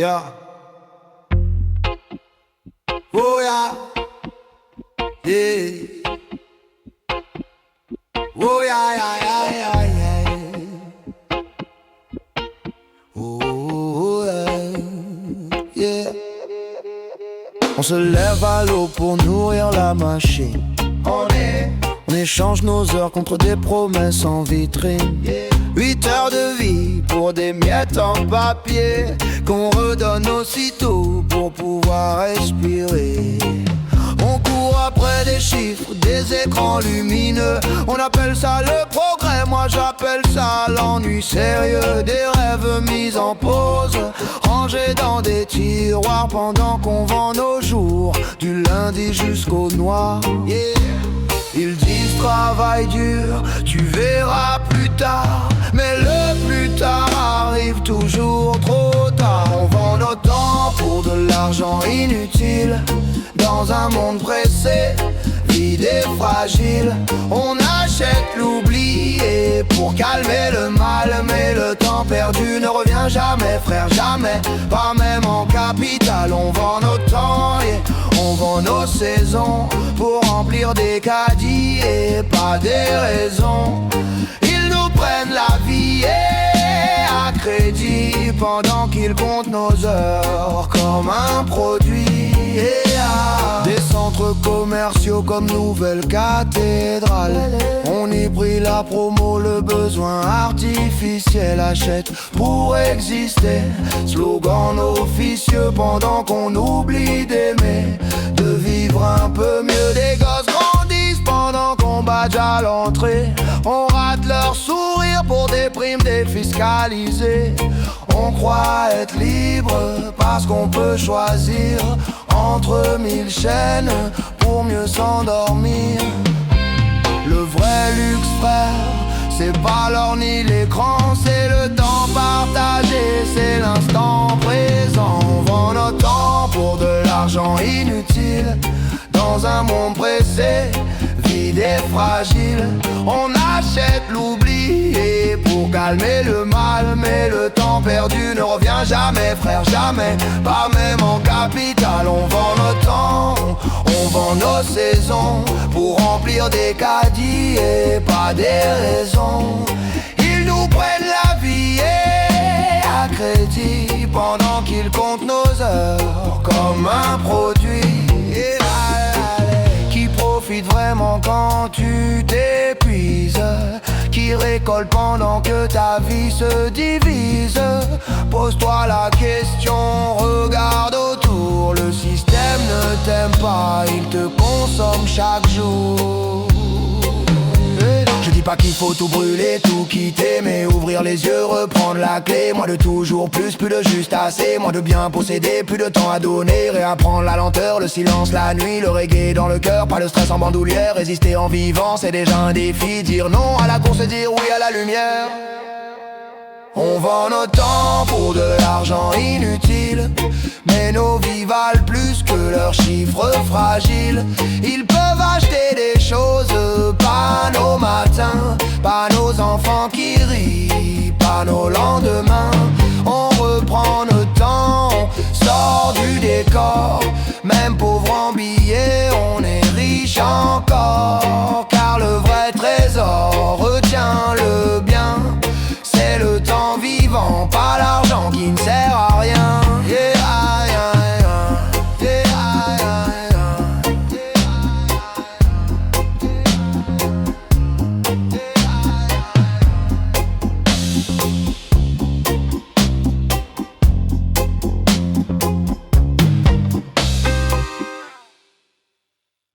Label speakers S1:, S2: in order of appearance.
S1: Yeah. Oh yeah. Yeah. Oh yeah, yeah, yeah, yeah, yeah. Oh yeah, yeah. On se lève à l'eau pour nourrir la machine. On échange nos heures contre des promesses en vitrine. 8 heures de vie pour des miettes en papier qu'on redonne aussitôt pour pouvoir respirer. On court après des chiffres, des écrans lumineux. On appelle ça le progrès, moi j'appelle ça l'ennui sérieux. Des rêves mis en pause, rangés dans des tiroirs pendant qu'on vend nos jours, du lundi jusqu'au noir. Yeah. Ils disent travail dur, tu verras plus tard. Mais le plus tard arrive toujours trop tard. On vend nos temps pour de l'argent inutile. Dans un monde pressé, vide et fragile, on achète l'oubli et pour calmer le mal. Mais le temps perdu ne revient jamais, frère, jamais. Pas même en capital. On vend nos temps et on vend nos saisons pour remplir des caddies et pas des raisons. Ils nous prennent la vie et à crédit pendant qu'ils comptent nos heures comme un produit. Des centres commerciaux comme nouvelle cathédrale. On y brille la promo, le besoin artificiel. Achète pour exister, slogan officieux pendant qu'on oublie d'aimer, de vivre un peu mieux. Des gosses grandissent pendant qu'on badge à l'entrée. On rate leur sourire pour des primes défiscalisées. On croit être libre parce qu'on peut choisir entre 1000 chaînes pour mieux s'endormir. Le vrai luxe, frère, c'est pas l'or ni l'écran, c'est le temps partagé, c'est l'instant présent. On vend notre temps pour de l'argent inutile. Dans un monde pressé, vide et fragile, on achète l'oubli et pour calmer le mal. Mais le temps perdu ne revient jamais, frère, jamais. Pas même en capital. On vend nos temps, on vend nos saisons pour remplir des caddies et pas des raisons. Ils nous prennent la vie et à crédit pendant qu'ils comptent nos heures comme un produit. Qui profite vraiment quand tu t'épuises, qui récolte pendant que ta vie se divise. Pose-toi la question, regarde autour. Le système ne t'aime pas, il te consomme chaque jour. Je dis pas qu'il faut tout brûler, tout quitter, mais ouvrir les yeux, reprendre la clé. Moins de toujours plus, plus de juste assez. Moins de bien posséder, plus de temps à donner. Réapprendre la lenteur, le silence, la nuit. Le reggae dans le cœur, pas le stress en bandoulière. Résister en vivant, c'est déjà un défi. Dire non à la course et dire oui à la lumière. On vend nos temps pour de l'argent inutile, mais nos vies valent plus que leurs chiffres fragiles. Ils peuvent acheter des choses, pas nos matins, pas nos enfants qui rient, pas nos lendemains.